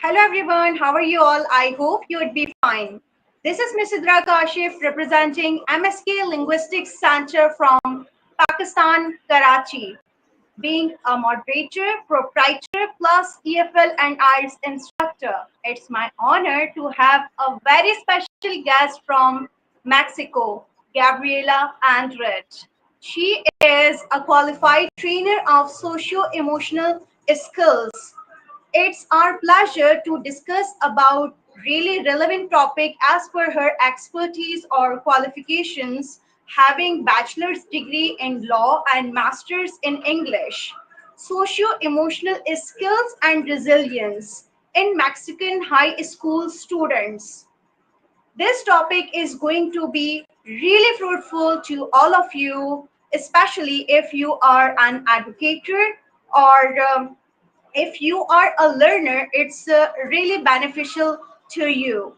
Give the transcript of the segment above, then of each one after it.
Hello everyone, how are you all? I hope you would be fine. This is Sidra representing MSK Linguistics Center from Pakistan, Karachi. Being a moderator, proprietor, plus EFL and IELTS instructor, it's my honor to have a very special guest from Mexico, Gabriela Andrade. She is a qualified trainer of socio-emotional skills. It's our pleasure to discuss about really relevant topic as per her expertise or qualifications, having bachelor's degree in law and master's in English, socio-emotional skills and resilience in Mexican high school students. This topic is going to be really fruitful to all of you, especially if you are an educator or if you are a learner, it's really beneficial to you.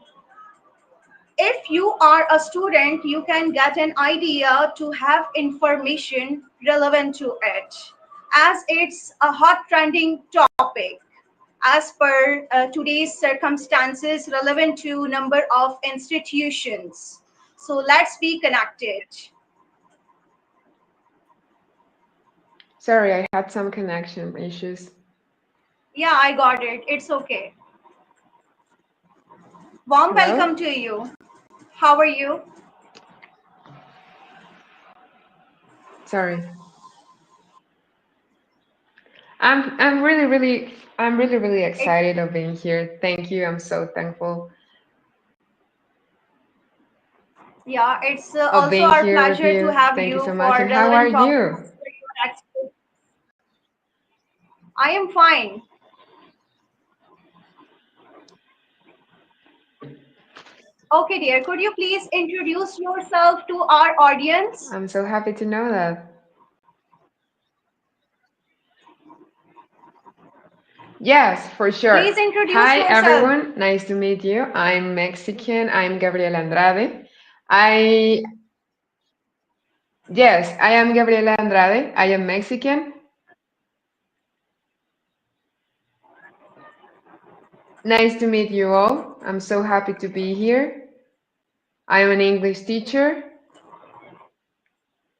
If you are a student, you can get an idea to have information relevant to it, as it's a hot trending topic as per today's circumstances relevant to number of institutions. So let's be connected. Sorry, I had some connection issues. Yeah, I got it. It's okay. Warm Hello? welcome to you. How are you? Sorry. I'm really It, excited of being here. Thank you. I'm so thankful yeah, it's of also being our here with pleasure to you. have Thank you you so much. for And how are relevant topics. you? I am fine. Okay, dear, could you please introduce yourself to our audience? I'm so happy to know that. Yes, for Please sure. introduce Hi, yourself. everyone. Nice to meet you. I'm Mexican. I'm Gabriela Andrade. I, yes, I am Gabriela Andrade. I am Mexican. Nice to meet you all. I'm so happy to be here. I'm an English teacher.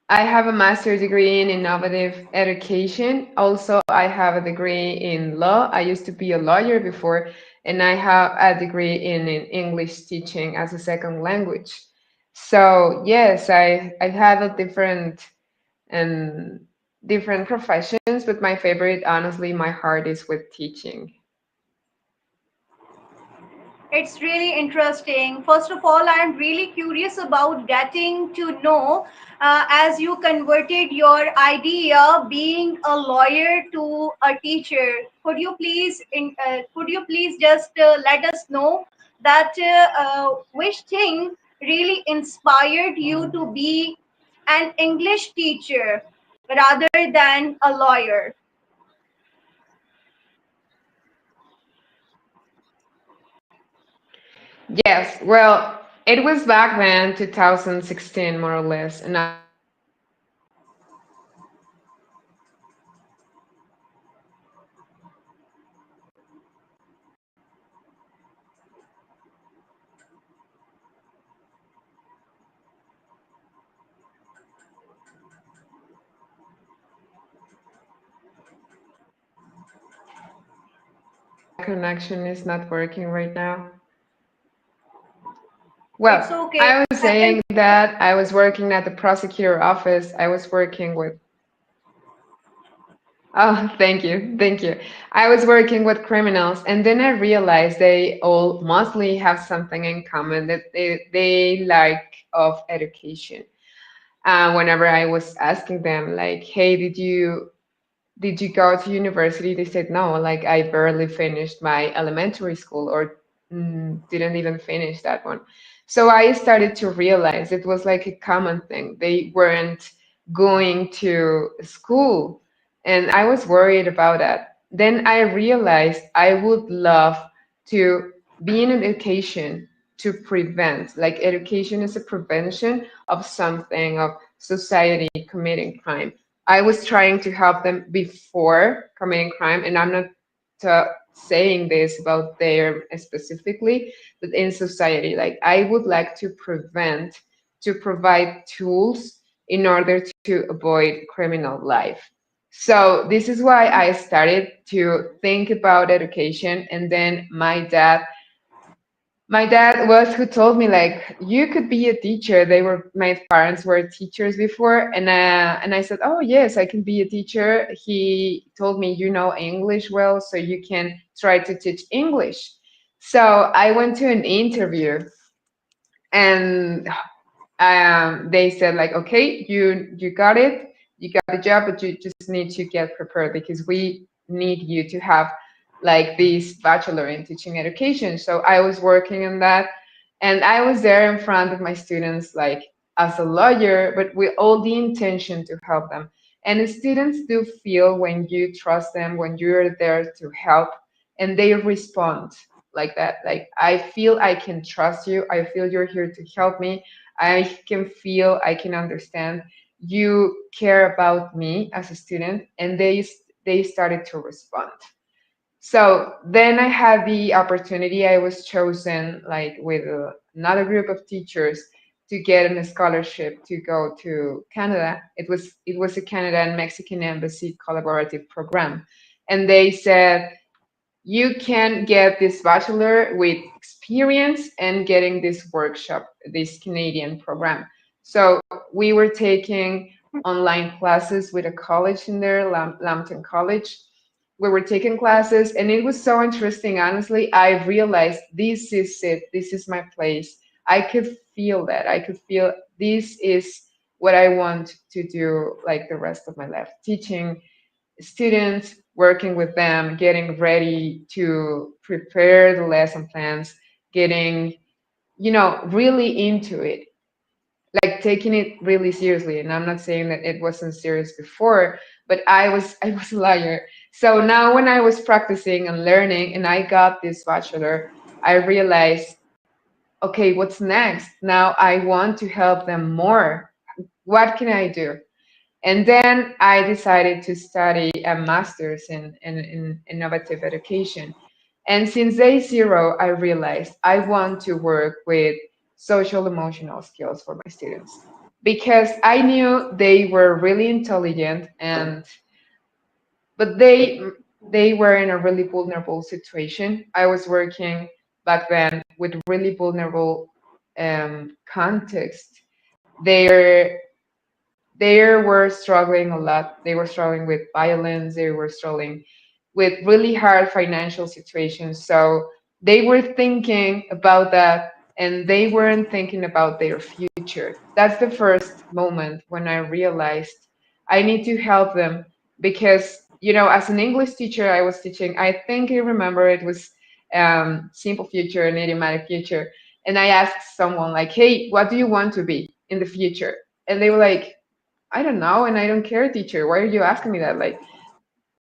I have a master's degree in innovative education. Also, I have a degree in law. I used to be a lawyer before, and I have a degree in English teaching as a second language. So yes, I have a and different professions, but my favorite, honestly, my heart is with teaching. It's really interesting. First of all, I'm really curious about getting to know as you converted your idea being a lawyer to a teacher. Could you please just let us know that which thing really inspired you to be an English teacher rather than a lawyer? Yes, well, it was back then, 2016, more or less, and I was working at the prosecutor office. I was working at the prosecutor office in My connection is not working right now. It's Well, okay. I was saying that I was working at the prosecutor office. I was working with, oh, thank you, thank you. I was working with criminals, and then I realized they all mostly have something in common that they like of education. Whenever I was asking them, like, hey, did you go to university? They said no, like I barely finished my elementary school or didn't even finish that one. So I started to realize it was like a common thing. They weren't going to school, and I was worried about that. Then I realized I would love to be in education to prevent, like education is a prevention of something, of society committing crime. I was trying to help them before committing crime, and I'm not saying this about them specifically, but in society, like I would like to provide tools in order to avoid criminal life. So this is why I started to think about education. And then my dad was who told me like you could be a teacher. My parents were teachers before, and I said, oh yes, I can be a teacher. He told me, you know English well, so you can try to teach English. So I went to an interview, and they said like, okay, you got it, you got the job, but you just need to get prepared because we need you to have like this bachelor in teaching education. So I was working on that, and I was there in front of my students like as a lawyer, but with all the intention to help them. And the students do feel when you trust them, when you're there to help, and they respond like that. Like, I feel I can trust you, I feel you're here to help me, I can feel, I can understand you care about me as a student, and they started to respond. So then I had the opportunity. I was chosen like with another group of teachers to get a scholarship to go to Canada. It was a Canada and Mexican embassy collaborative program, and they said you can get this bachelor with experience and getting this workshop, this Canadian program. So we were taking online classes with a college in there, Lambton College. We were taking classes, and it was so interesting. Honestly, I realized this is it. This is my place. I could feel that. I could feel this is what I want to do like the rest of my life, teaching students, working with them, getting ready to prepare the lesson plans, getting, really into it, like taking it really seriously. And I'm not saying that it wasn't serious before, but I was a liar. So now when I was practicing and learning and I got this bachelor, I realized, okay, what's next? Now I want to help them more. What can I do? And then I decided to study a master's in innovative education. And since day zero, I realized I want to work with social emotional skills for my students because I knew they were really intelligent, but they were in a really vulnerable situation. I was working back then with really vulnerable context. They're they were struggling a lot. They were struggling with violence. They were struggling with really hard financial situations. So they were thinking about that, and they weren't thinking about their future. That's the first moment when I realized I need to help them because, as an English teacher, I was teaching, I think I remember it was simple future and idiomatic future. And I asked someone, like, hey, what do you want to be in the future? And they were like, I don't know, and I don't care, teacher. Why are you asking me that? Like,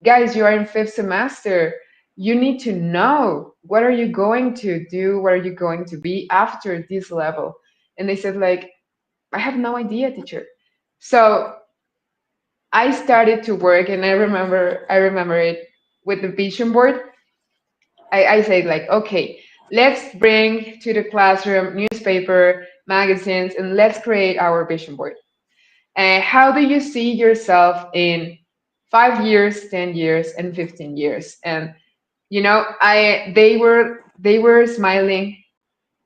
guys, you are in fifth semester. You need to know what are you going to do, what are you going to be after this level. And they said, like, I have no idea, teacher. So I started to work, and I remember it with the vision board. I said, like, okay, let's bring to the classroom newspaper, magazines, and let's create our vision board. How do you see yourself in 5 years, 10 years, and 15 years? And they were smiling,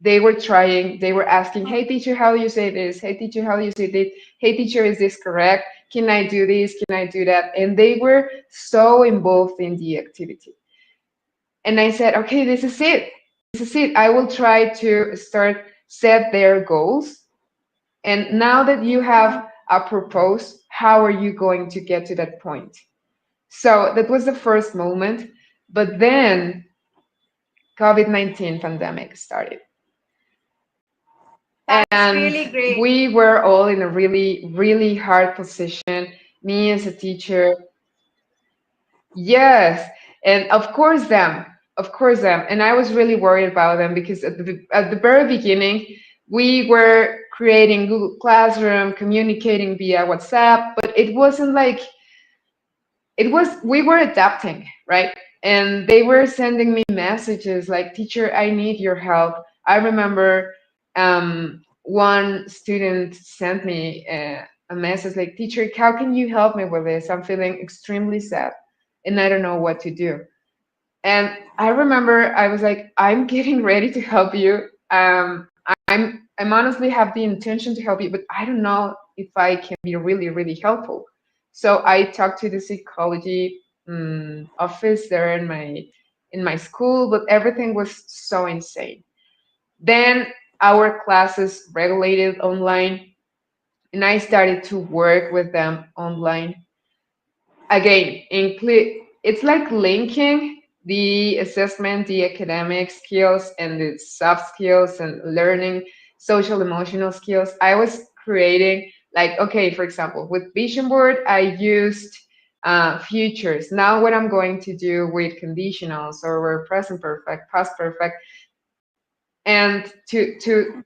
they were trying, they were asking, hey teacher, how do you say this? Hey teacher, how do you say this? Hey teacher, is this correct? Can I do this? Can I do that? And they were so involved in the activity. And I said, okay, this is it. This is it. I will try to start set their goals, and now that you have a purpose, how are you going to get to that point? So that was the first moment. But then COVID-19 pandemic started. That's And really great. we were all in a really, really hard position. Me as a teacher, yes. And of course them. And I was really worried about them because at the very beginning, we were creating Google Classroom, communicating via WhatsApp, but it wasn't like we were adapting, right? And they were sending me messages like, teacher, I need your help. I remember one student sent me a message like, teacher, how can you help me with this? I'm feeling extremely sad and I don't know what to do. And I remember I was like, I'm getting ready to help you. I'm honestly have the intention to help you, but I don't know if I can be really, really helpful. So I talked to the psychology office there in my school, but everything was so insane. Then our classes regulated online, and I started to work with them online again. It's like linking the assessment, the academic skills, and the soft skills, and learning social emotional skills. I was creating, like, okay, for example, with vision board I used futures. Now what I'm going to do with conditionals, or present perfect, past perfect, and to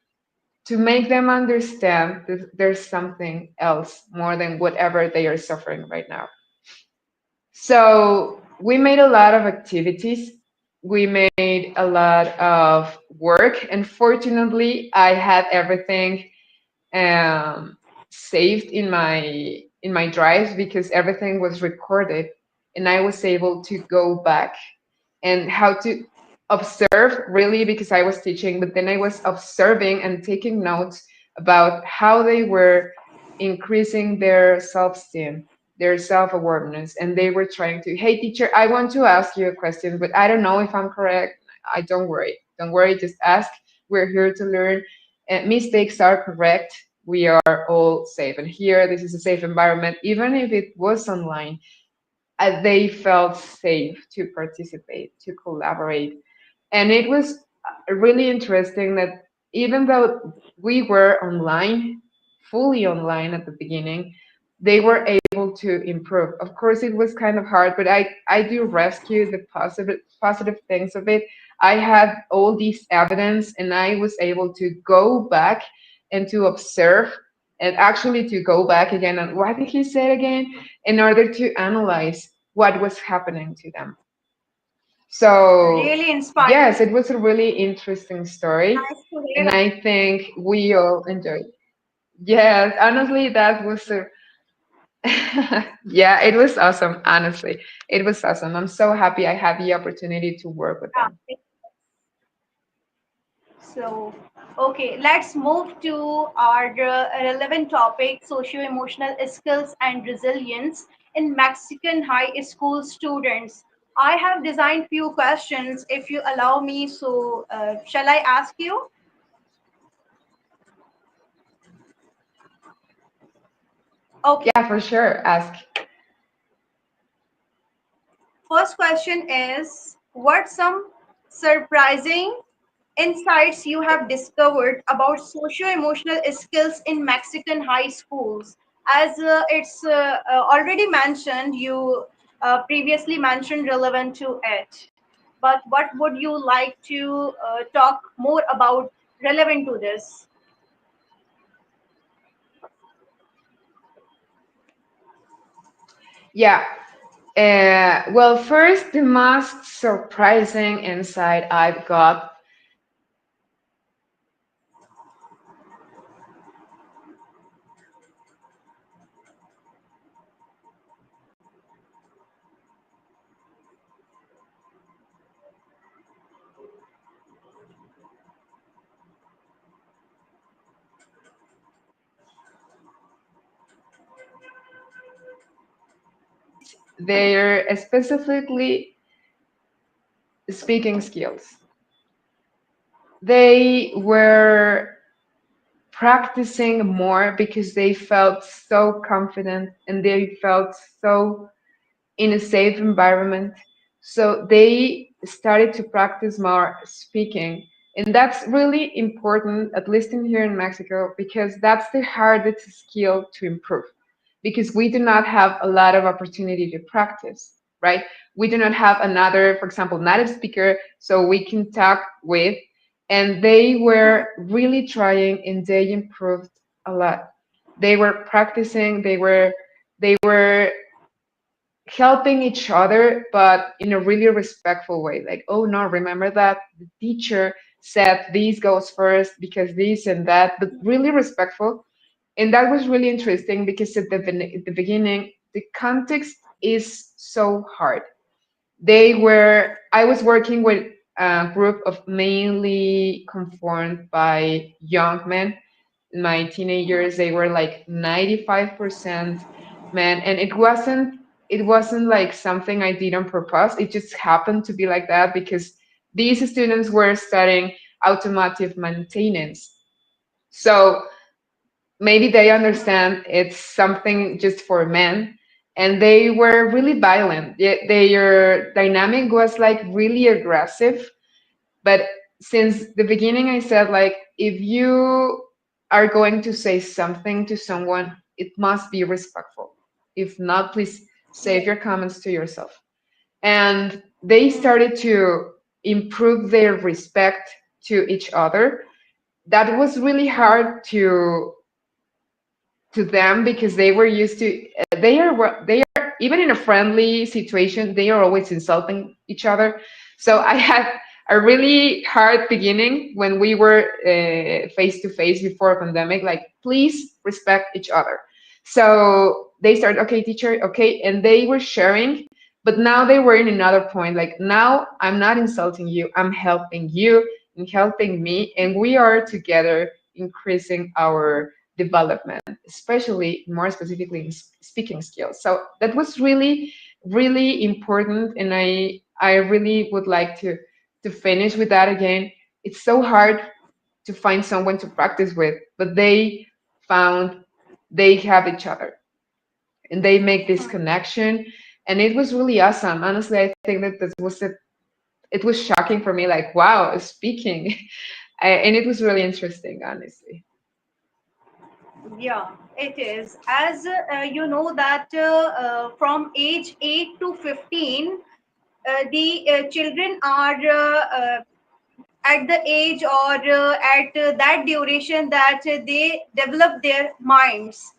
make them understand that there's something else more than whatever they are suffering right now. So we made a lot of activities. We made a lot of work, and fortunately, I had everything um, saved in my drives, because everything was recorded, and I was able to go back and how to observe, really, because I was teaching, but then I was observing and taking notes about how they were increasing their self-esteem, their self-awareness, and they were trying to, hey teacher, I want to ask you a question, but I don't know if I'm correct. I Don't worry, don't worry, just ask. We're here to learn, and mistakes are correct. We are all safe, and here this is a safe environment. Even if it was online, they felt safe to participate, to collaborate. And it was really interesting that even though we were online, fully online at the beginning, they were able to improve. Of course, it was kind of hard, but I do rescue the positive things of it. I had all this evidence, and I was able to go back and to observe, and actually to go back again and what did he say again, in order to analyze what was happening to them. So, Really inspiring. yes, it was a really interesting story, Nice to hear and about. I think we all enjoyed. Yes, honestly, that was a yeah, it was awesome. Honestly, it was awesome. I'm so happy I had the opportunity to work with them. Yeah. So, okay, let's move to our relevant topic, socio-emotional skills and resilience in Mexican high school students. I have designed few questions, if you allow me. So, shall I ask you? Okay. Yeah, for sure. Ask. First question is, what some surprising insights you have discovered about socio-emotional skills in Mexican high schools? As it's already mentioned, you previously mentioned relevant to it. But what would you like to talk more about relevant to this? Yeah. Well, first, the most surprising insight I've got, they're specifically speaking skills. They were practicing more because they felt so confident, and they felt so in a safe environment. So they started to practice more speaking. And that's really important, at least in here in Mexico, because that's the hardest skill to improve. Because we do not have a lot of opportunity to practice, right? We do not have another, for example, native speaker, so we can talk with. And they were really trying, and they improved a lot. They were practicing, they were helping each other, but in a really respectful way. Like, oh no, remember that the teacher said this goes first because this and that, but really respectful. And that was really interesting because at the beginning, the context is so hard. I was working with a group of mainly conformed by young men. My teenagers, they were like 95% men. And it wasn't like something I did on purpose. It just happened to be like that because these students were studying automotive maintenance. So maybe they understand it's something just for men, and they were really violent. Their dynamic was like really aggressive, but since the beginning I said, like, if you are going to say something to someone, it must be respectful. If not, please save Yes. your comments to yourself. And they started to improve their respect to each other. That was really hard to them because they were used to they are even in a friendly situation, they are always insulting each other. So I had a really hard beginning when we were face to face before pandemic, like, please respect each other. So they started, okay teacher, okay, and they were sharing, but now they were in another point, like, now I'm not insulting you, I'm helping you and helping me, and we are together increasing our development, especially more specifically in speaking skills. So that was really, really important, and I really would like to finish with that again. It's so hard to find someone to practice with, but they found they have each other and they make this connection, and it was really awesome. Honestly, I think that this was it. It was shocking for me, like, wow, speaking, and it was really interesting, honestly. Yeah, it is. As you know that from age 8 to 15, the children are at the age or at that duration that they develop their minds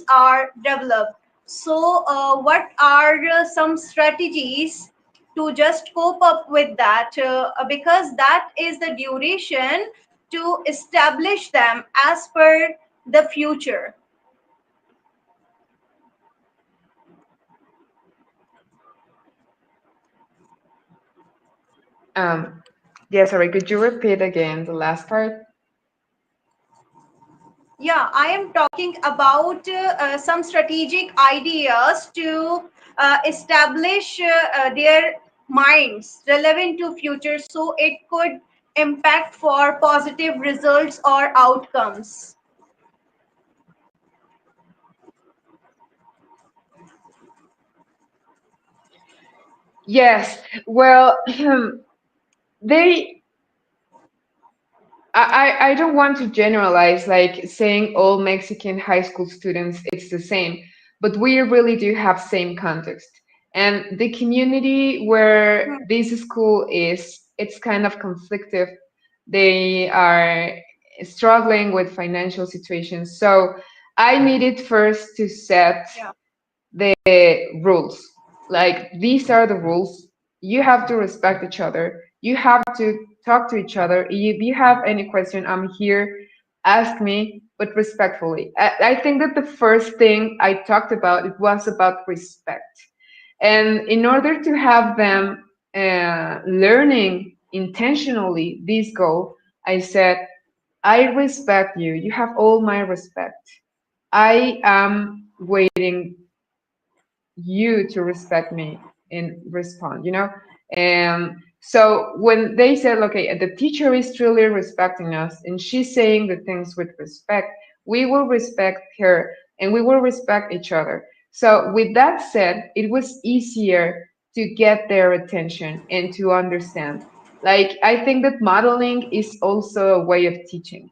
are developed. So what are some strategies to just cope up with that, because that is the duration to establish them as per the future. Um, yeah, sorry, could you repeat again the last part? Yeah, I am talking about some strategic ideas to establish their minds relevant to future so it could impact for positive results or outcomes. Yes. Well, they I don't want to generalize, like saying all Mexican high school students it's the same, but we really do have same context. And the community where Hmm. this school is, it's kind of conflicted. They are struggling with financial situations. So I needed first to set Yeah. the rules. Like, these are the rules. You have to respect each other. You have to talk to each other. If you have any question, I'm here. Ask me, but respectfully. I think that the first thing I talked about, it was about respect. And in order to have them learning intentionally this goal, I said, I respect you. You have all my respect. I am waiting you to respect me and respond, and so when they said, okay, the teacher is truly respecting us and she's saying the things with respect, we will respect her and we will respect each other. So with that said, it was easier to get their attention and to understand. Like, I think that modeling is also a way of teaching.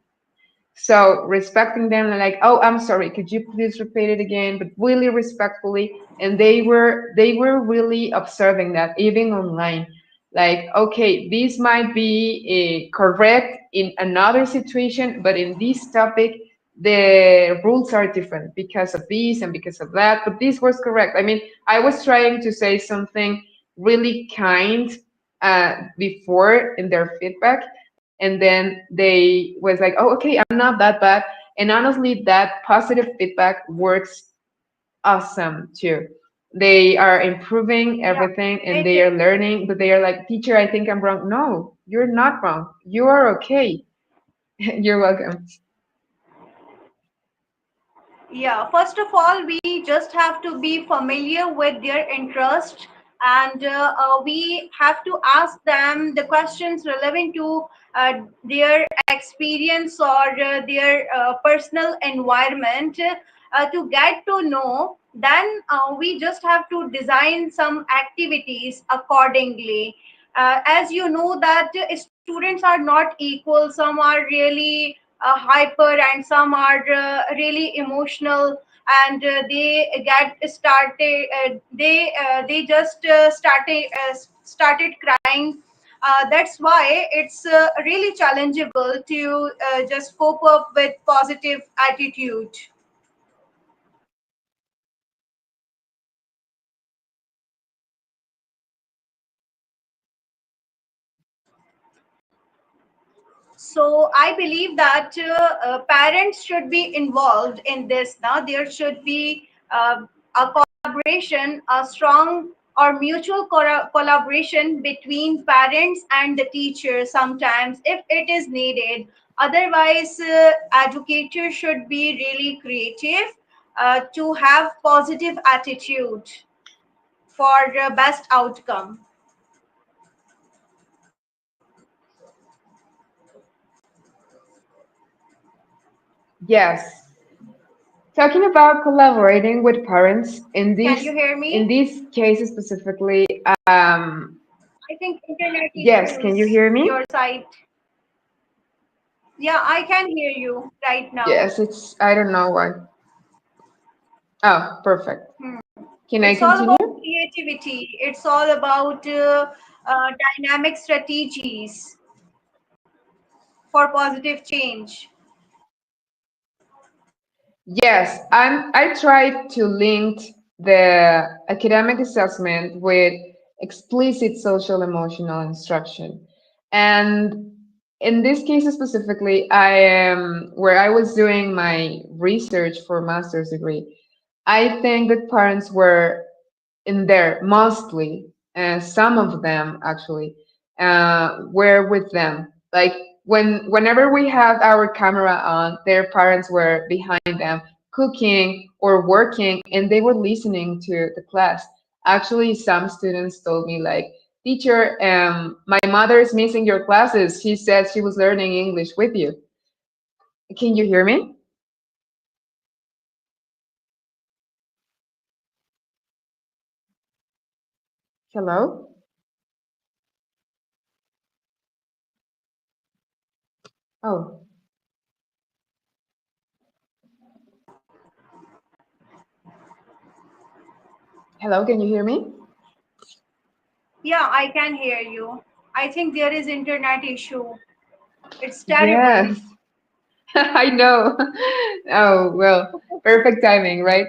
So respecting them, like, oh, I'm sorry, could you please repeat it again? But really respectfully. And they were really observing that even online. Like, okay, this might be correct in another situation, but in this topic, the rules are different because of this and because of that, but this was correct. I mean, I was trying to say something really kind before in their feedback, and then they was like, oh, okay, I'm not that bad. And honestly, that positive feedback works awesome too. They are improving Yeah, everything and it they are is. learning, but they are like, teacher, I think I'm wrong. No, you're not wrong. You are okay. You're welcome. Yeah, first of all, we just have to be familiar with their interest, and we have to ask them the questions relevant to their experience or their personal environment to get to know. Then we just have to design some activities accordingly. As you know that students are not equal. Some are really hyper and some are really emotional, and they get started they just started crying. That's why it's really challengeable to just cope up with positive attitude. So I believe that parents should be involved in this. Now there should be a collaboration, a strong or mutual collaboration between parents and the teacher sometimes if it is needed. Otherwise, educators should be really creative to have positive attitude for the best outcome. Yes. Talking about collaborating with parents Can you hear in me? these cases specifically, I think internet yes, can you issues hear me? your side. Yeah, I can hear you right now. Yes, it's, I don't know why. Oh, perfect. Hmm. Can I It's all continue? about creativity. It's all about dynamic strategies for positive change. Yes, I tried to link the academic assessment with explicit social emotional instruction. And in this case specifically, I am where I was doing my research for master's degree. I think that parents were in there mostly, some of them actually were with them. Like whenever we had our camera on, their parents were behind them cooking or working, and they were listening to the class. Actually, some students told me like, teacher, my mother is missing your classes. She said she was learning English with you. Can you hear me? Hello? Oh, hello, can you hear me? Yeah, I can hear you. I think there is internet issue. It's terrible. Yes. I know. Oh, well, perfect timing, right?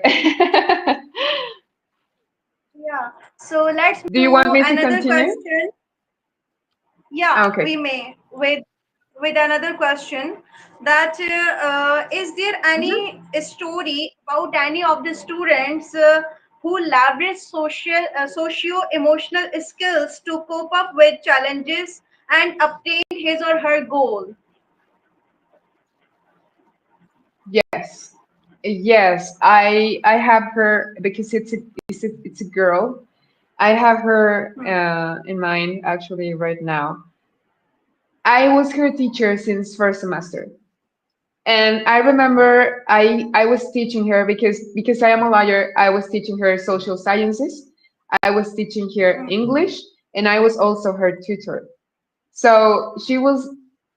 Yeah. So let's Do you want move me to another continue? question. Yeah, we Okay. may with another question that is there Mhm. any story about any of the students who leverage socio-emotional skills to cope up with challenges and obtain his or her goal? Yes. Yes, I have her because it's a girl. I have her Hmm. in mind actually right now. I was her teacher since first semester. And I remember I was teaching her because I am a lawyer, I was teaching her social sciences, I was teaching her Hmm. English, and I was also her tutor. So she was,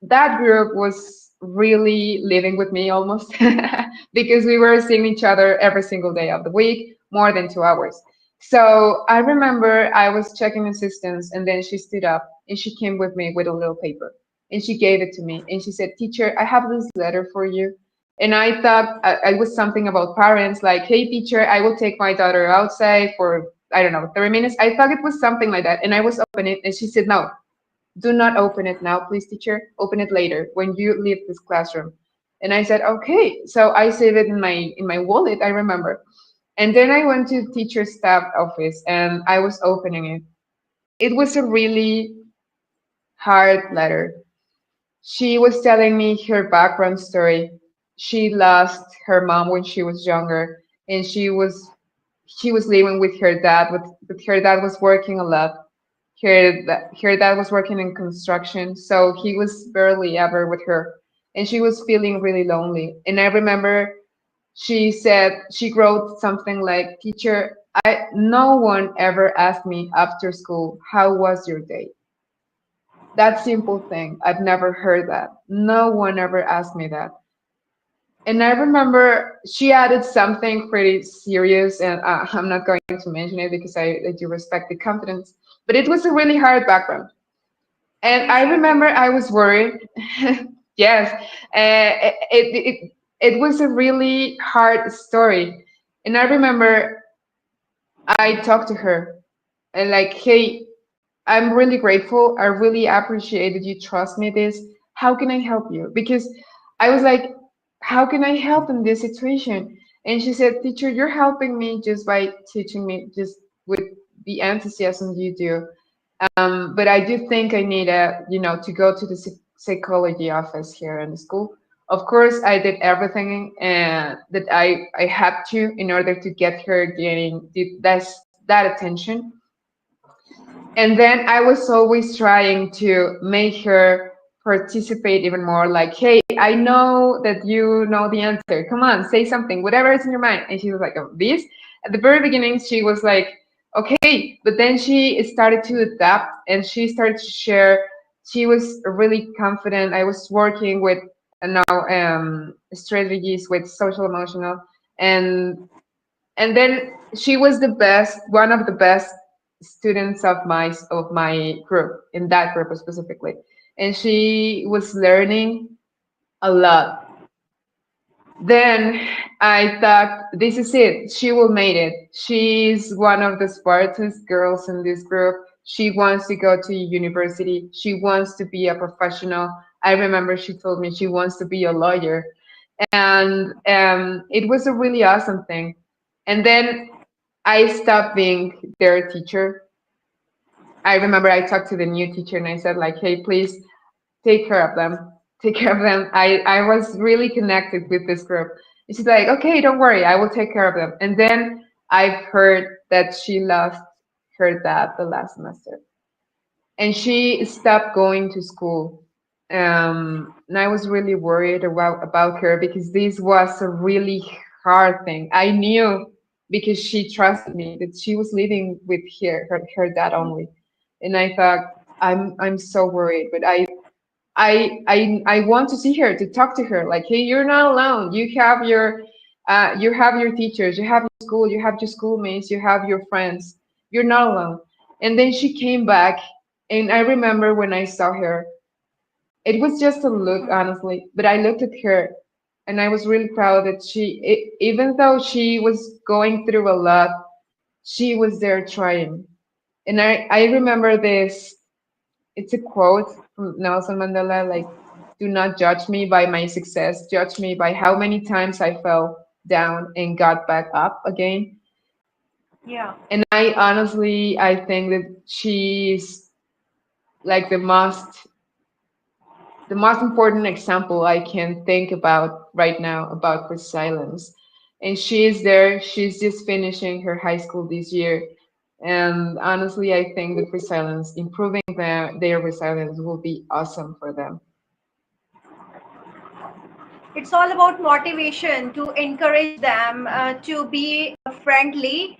that group was really living with me almost because we were seeing each other every single day of the week, more than 2 hours. So I remember I was checking assistance, and then she stood up and she came with me with a little paper and she gave it to me and she said, teacher, I have this letter for you. And I thought it was something about parents, like, hey, teacher, I will take my daughter outside for, I don't know, 30 minutes. I thought it was something like that. And I was opening it, and she said, no, do not open it now, please, teacher. Open it later when you leave this classroom. And I said, okay. So I saved it in my wallet, I remember. And then I went to teacher staff office and I was opening it. It was a really hard letter. She was telling me her background story. She lost her mom when she was younger, and she was living with her dad. But her dad was working a lot. Her dad was working in construction, so he was barely ever with her, and she was feeling really lonely. And I remember she said she wrote something like, "Teacher, I no one ever asked me after school how was your day." That simple thing. I've never heard that. No one ever asked me that. And I remember she added something pretty serious, and I'm not going to mention it because I do respect the confidence. But it was a really hard background. And Please I share. remember I was worried. Yes, it was a really hard story. And I remember I talked to her and like, hey, I'm really grateful. I really appreciate that you trust me this. How can I help you? Because I was like, how can I help in this situation? And she said, teacher, you're helping me just by teaching me just with the enthusiasm you do. But I do think I need to go to the psychology office here in the school. Of course, I did everything that I had to in order to get her getting that attention. And then I was always trying to make her participate even more, like, hey, I know that you know the answer. Come on, say something, whatever is in your mind. And she was like, oh, this? At the very beginning, she was like, okay. But then she started to adapt and she started to share. She was really confident. I was working with strategies with Socio-Emotional. And then she was the best, one of the best students of my group, in that group specifically, and she was learning a lot. Then I thought, this is it, she will make it. She's one of the smartest girls in this group. She wants to go to university, she wants to be a professional. I remember she told me she wants to be a lawyer. And it was a really awesome thing. And then I stopped being their teacher. I remember I talked to the new teacher and I said, like, hey, please take care of them. Take care of them. I was really connected with this group. And she's like, okay, don't worry, I will take care of them. And then I've heard that she lost her dad the last semester and she stopped going to school. And I was really worried about her because this was a really hard thing. I knew because she trusted me that she was living with her dad only, and I thought, I'm so worried. But I want to see her, to talk to her. Like, hey, you're not alone. You have your teachers, you have your school, you have your schoolmates, you have your friends. You're not alone. And then she came back, and I remember when I saw her, it was just a look, honestly. But I looked at her, and I was really proud that even though she was going through a lot, she was there trying. And I remember this. It's a quote from Nelson Mandela, like, do not judge me by my success, judge me by how many times I fell down and got back up again. Yeah. And I think that she's like the most important example I can think about right now about resilience. And she is there, she's just finishing her high school this year. And honestly, I think that resilience, improving their resilience will be awesome for them. It's all about motivation to encourage them to be friendly,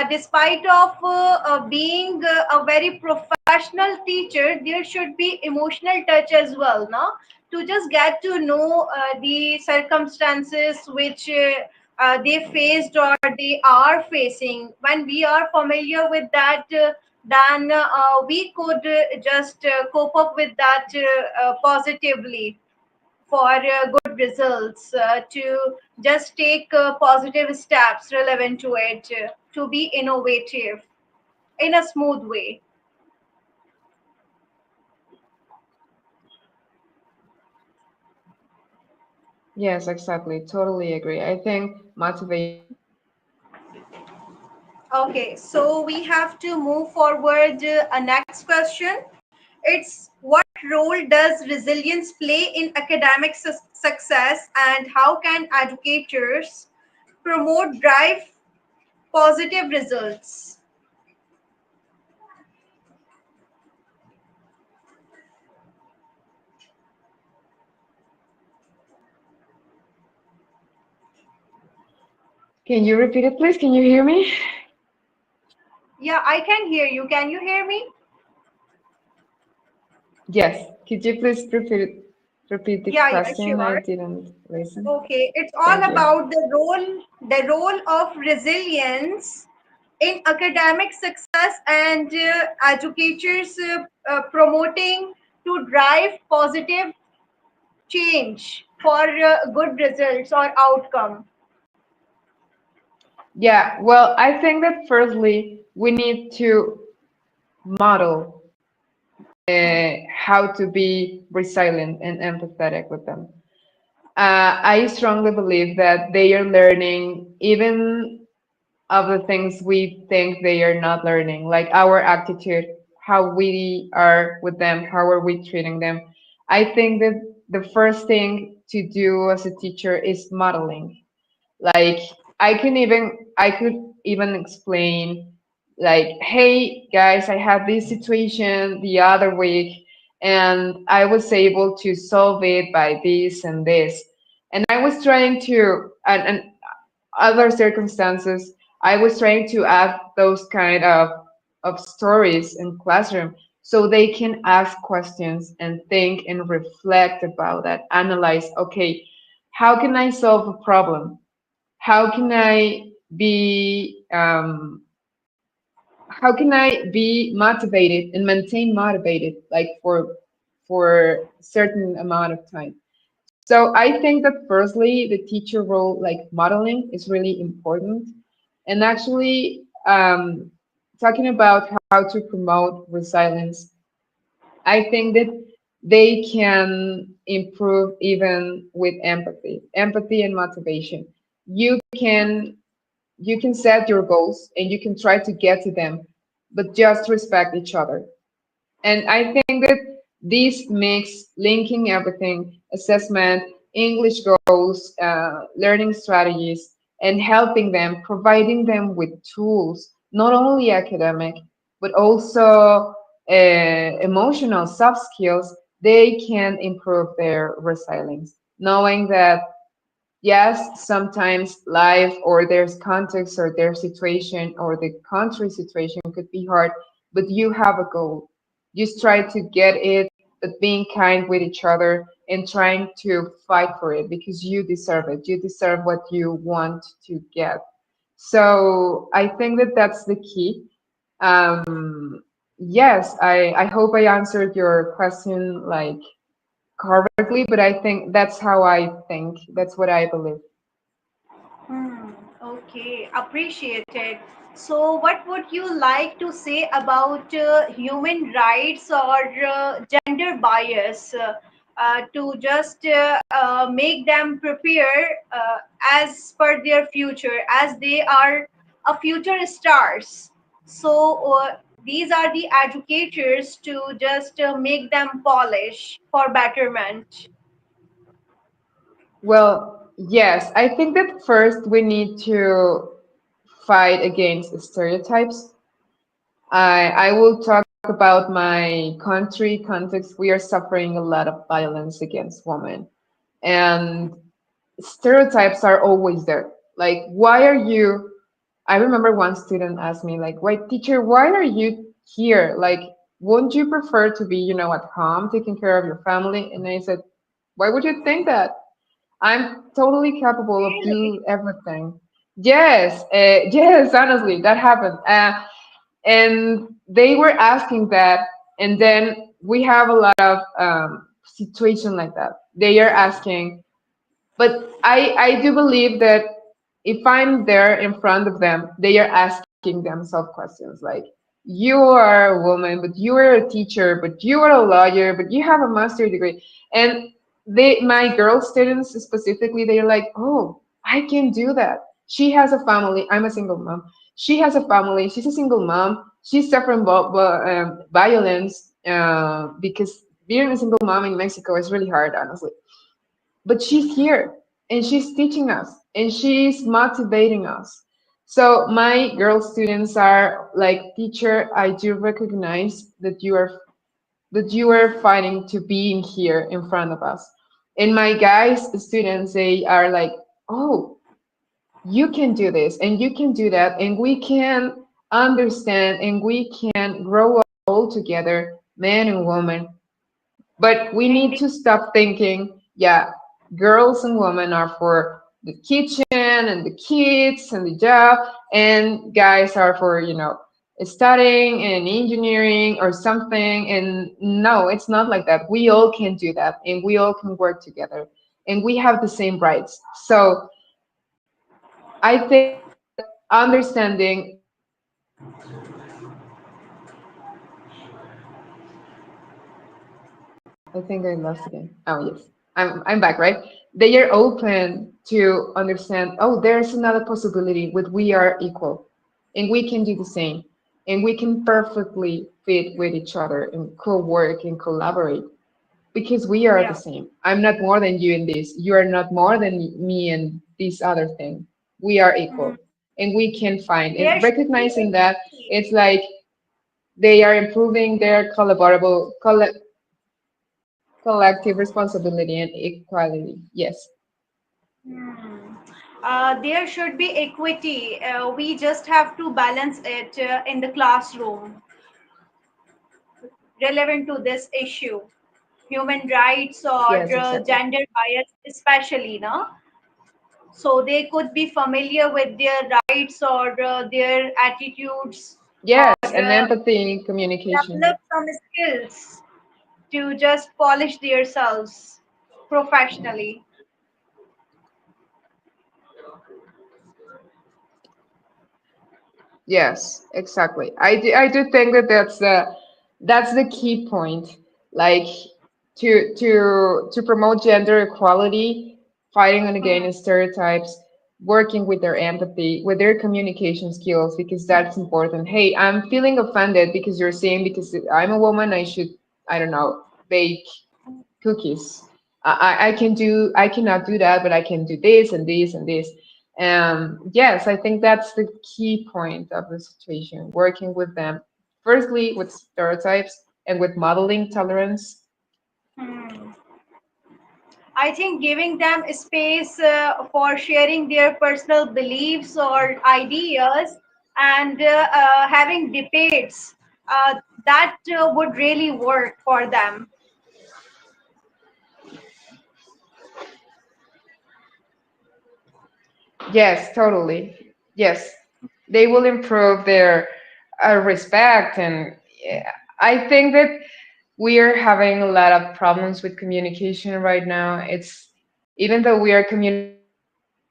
despite of being a very professional teacher. There should be emotional touch as well, no, to just get to know the circumstances which they faced or they are facing. When we are familiar with that, then we could just cope up with that positively. for good results, to just take positive steps relevant to it, to be innovative in a smooth way. Yes, exactly. Totally agree. I think motivation is really important. Okay, so we have to move forward. A next question. It's what role does resilience play in academic success, and how can educators promote drive positive results? Can you repeat it, please? Can you hear me? Yeah, I can hear you. Can you hear me? Yes. Could you please repeat the Yeah, question? I sure. didn't listen. Okay, it's all Thank you. about the role of resilience in academic success, and educators promoting to drive positive change for good results or outcome. Yeah, well, I think that firstly, we need to model how to be resilient and empathetic with them. I strongly believe that they are learning even of the things we think they are not learning, like our attitude, how we are with them, how are we treating them. I think that the first thing to do as a teacher is modeling. Like I could even explain like, hey guys, I had this situation the other week and I was able to solve it by this and this. And I was trying to and other circumstances, I was trying to add those kind of stories in classroom so they can ask questions and think and reflect about that, analyze, okay, how can I solve a problem? How can I be how can I be motivated and maintain motivated like for certain amount of time? So I think that firstly, the teacher role, like modeling, is really important. And actually, talking about how to promote resilience, I think that they can improve even with empathy and motivation. You can you can set your goals and you can try to get to them, but just respect each other. And I think that this makes linking everything, assessment, English goals, learning strategies, and helping them, providing them with tools, not only academic, but also emotional, soft skills, they can improve their resilience. Knowing that yes, sometimes life or there's context or their situation or the country situation could be hard, but you have a goal. Just try to get it, but being kind with each other and trying to fight for it because you deserve it. You deserve what you want to get. So I think that that's the key. Yes, I hope I answered your question like correctly, but I think that's how I think. That's what I believe. Hmm, okay, appreciated. So, what would you like to say about human rights or gender bias, to just make them prepare as per their future, as they are a future stars? So, these are the educators to just make them polish for betterment. Well, yes, I think that first we need to fight against stereotypes. I will talk about my country context. We are suffering a lot of violence against women, and stereotypes are always there. Like, why are you? I remember one student asked me, like, "Why, teacher, why are you here? Like, wouldn't you prefer to be, at home, taking care of your family?" And I said, "Why would you think that? I'm totally capable of Really? do everything." Yes, yes, honestly, that happened. And they were asking that, and then we have a lot of situation like that. They are asking, but I do believe that if I'm there in front of them, they are asking themselves questions like, you are a woman, but you are a teacher, but you are a lawyer, but you have a master's degree. And my girl students specifically, they're like, oh, I can do that. She has a family. I'm a single mom. She has a family. She's a single mom. She's suffering violence because being a single mom in Mexico is really hard, honestly, but she's here and she's teaching us and she's motivating us. So my girl students are like, teacher, I do recognize that you are fighting to being here in front of us. And my guys students, they are like, oh, you can do this and you can do that, and we can understand and we can grow up all together, man and woman. But we need Indeed. to stop thinking, yeah, girls and women are for the kitchen and the kids and the job, and guys are for, studying and engineering or something. And no, it's not like that. We all can do that and we all can work together and we have the same rights. So I think that understanding, I think I lost again. Oh yes, I'm back, right? They are open to understand. Oh, there's another possibility. With we are equal, and we can do the same, and we can perfectly fit with each other and co-work and collaborate because we are the Yeah. same. I'm not more than you in this. You are not more than me in this other thing. We are Mm. equal, and we can find There and should be recognizing that equity. it's like they are improving their collective responsibility and equality. Yes. Hmm. There should be equity. We just have to balance it in the classroom relevant to this issue. Human rights or Yes, exactly. gender bias, especially, no? So they could be familiar with their rights or their attitudes or Yes, and empathy, communication. develop some skills to just polish themselves professionally. Yes, exactly. I do think that that's the key point. Like to promote gender equality, fighting on Hmm. against stereotypes, working with their empathy, with their communication skills, because that's important. Hey, I'm feeling offended because you're saying because I'm a woman, I should, I don't know, bake cookies. I cannot do that, but I can do this and this and this. Yes, I think that's the key point of the situation. Working with them, firstly with stereotypes and with modeling tolerance. Hmm. I think giving them space for sharing their personal beliefs or ideas and having debates, that would really work for them. Yes, totally. Yes, they will improve their respect, and yeah, I think that we are having a lot of problems with communication right now. It's even though we are communicating with each other,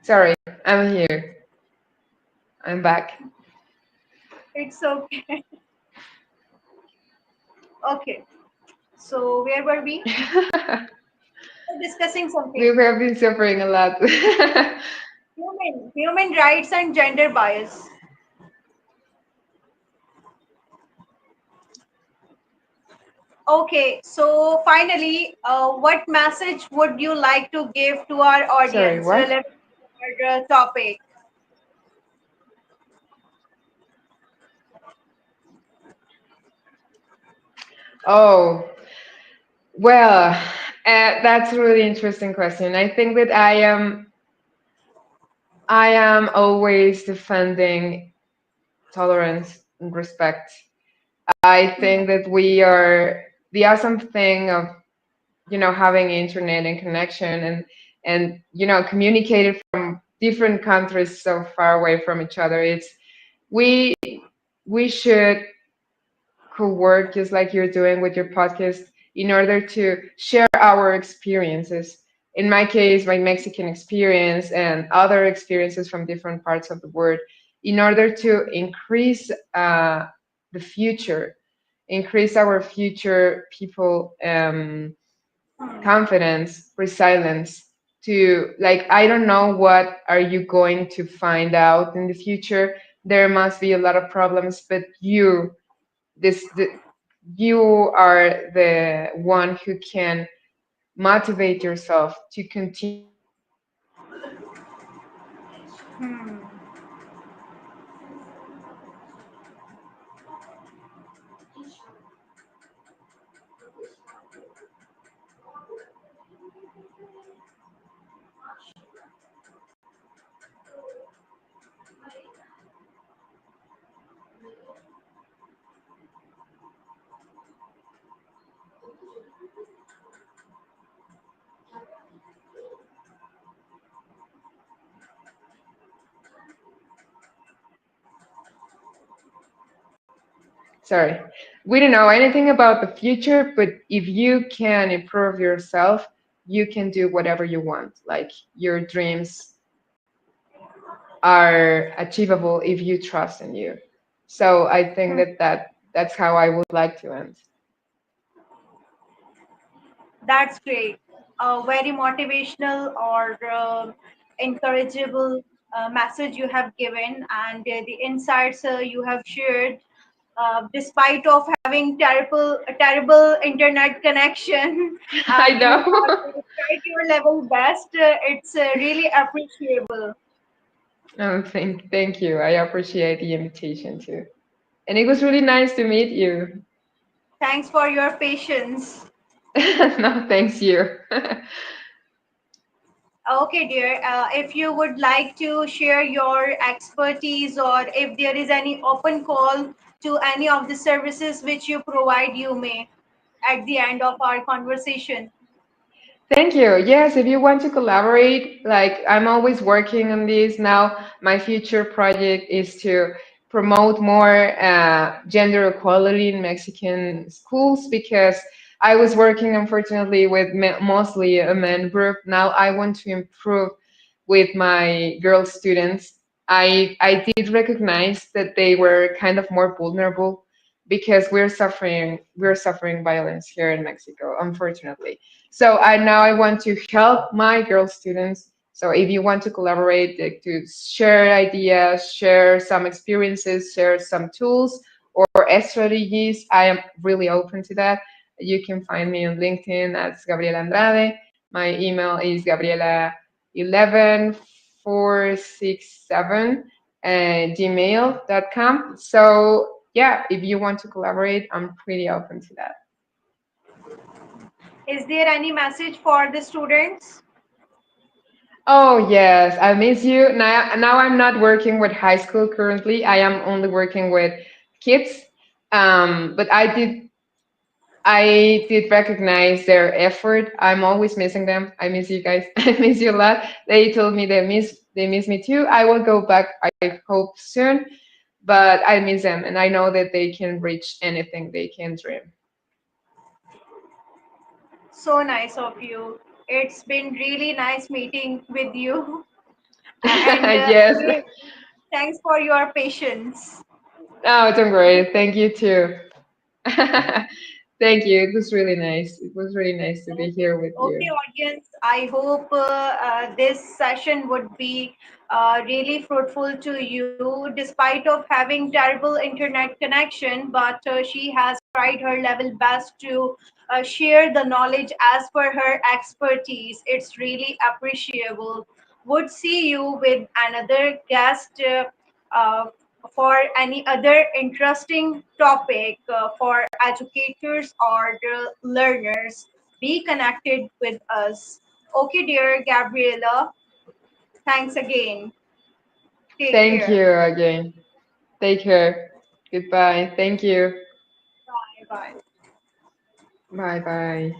sorry, I'm here. I'm back. It's okay. Okay. So where were we? We're discussing We something. have been suffering a lot. Human rights and gender bias. Okay, so finally, what message would you like to give to our Sorry, audience what? relevant to our topic? Oh, well, that's a really interesting question. I think that I am always defending tolerance and respect. I think that we are the awesome thing of having internet and connection and communicating from different countries so far away from each other. It's we we should co-work just like you're doing with your podcast in order to share our experiences. In my case, my Mexican experience and other experiences from different parts of the world, in order to increase the future, increase our future people confidence, resilience. To like, I don't know what are you going to find out in the future. There must be a lot of problems, but this the, you are the one who can motivate yourself to continue moving forward and Hmm. sorry, we don't know anything about the future, but if you can improve yourself, you can do whatever you want. Like your dreams are achievable if you trust in you. So I think that's how I would like to end. That's great. Very motivational or encourageable message you have given, and the insights you have shared. Despite of having terrible internet connection, I you have know. tried your level best. It's really appreciable. Thank you. I appreciate the invitation too. And it was really nice to meet you. Thanks for your patience. No, thanks you. Okay, dear. If you would like to share your expertise or if there is any open call to any of the services which you provide, you may at the end of our conversation. Thank you. Yes, if you want to collaborate, like I'm always working on this now. My future project is to promote more gender equality in Mexican schools because I was working, unfortunately, with mostly a men group. Now I want to improve with my girl students. I did recognize that they were kind of more vulnerable because we're suffering violence here in Mexico, unfortunately. So I want to help my girl students. So if you want to collaborate, like, to share ideas, share some experiences, share some tools or strategies, I am really open to that. You can find me on LinkedIn as Gabriela Andrade. My email is gabriela11467 gmail.com. So yeah, if you want to collaborate, I'm pretty open to that. Is there any message for the students? Oh yes, I miss you. Now I'm not working with high school currently. I am only working with kids. But I did recognize their effort. I'm always missing them. I miss you guys. I miss you a lot. They told me they miss me too. I will go back, I hope soon, but I miss them and I know that they can reach anything they can dream. So nice of you. It's been really nice meeting with you. And Yes. again, thanks for your patience. Oh, don't worry. Thank you too. Thank you. It was really nice. It was really nice to be Okay, here with okay, you. audience. I hope this session would be really fruitful to you, despite of having terrible internet connection. But she has tried her level best to share the knowledge as per her expertise. It's really appreciable. Would see you with another guest. For any other interesting topic for educators or the learners, be connected with us. Okay, dear Gabriela, thanks again. Take Thank care. you again. Take care. Goodbye. Thank you. Bye. Bye bye.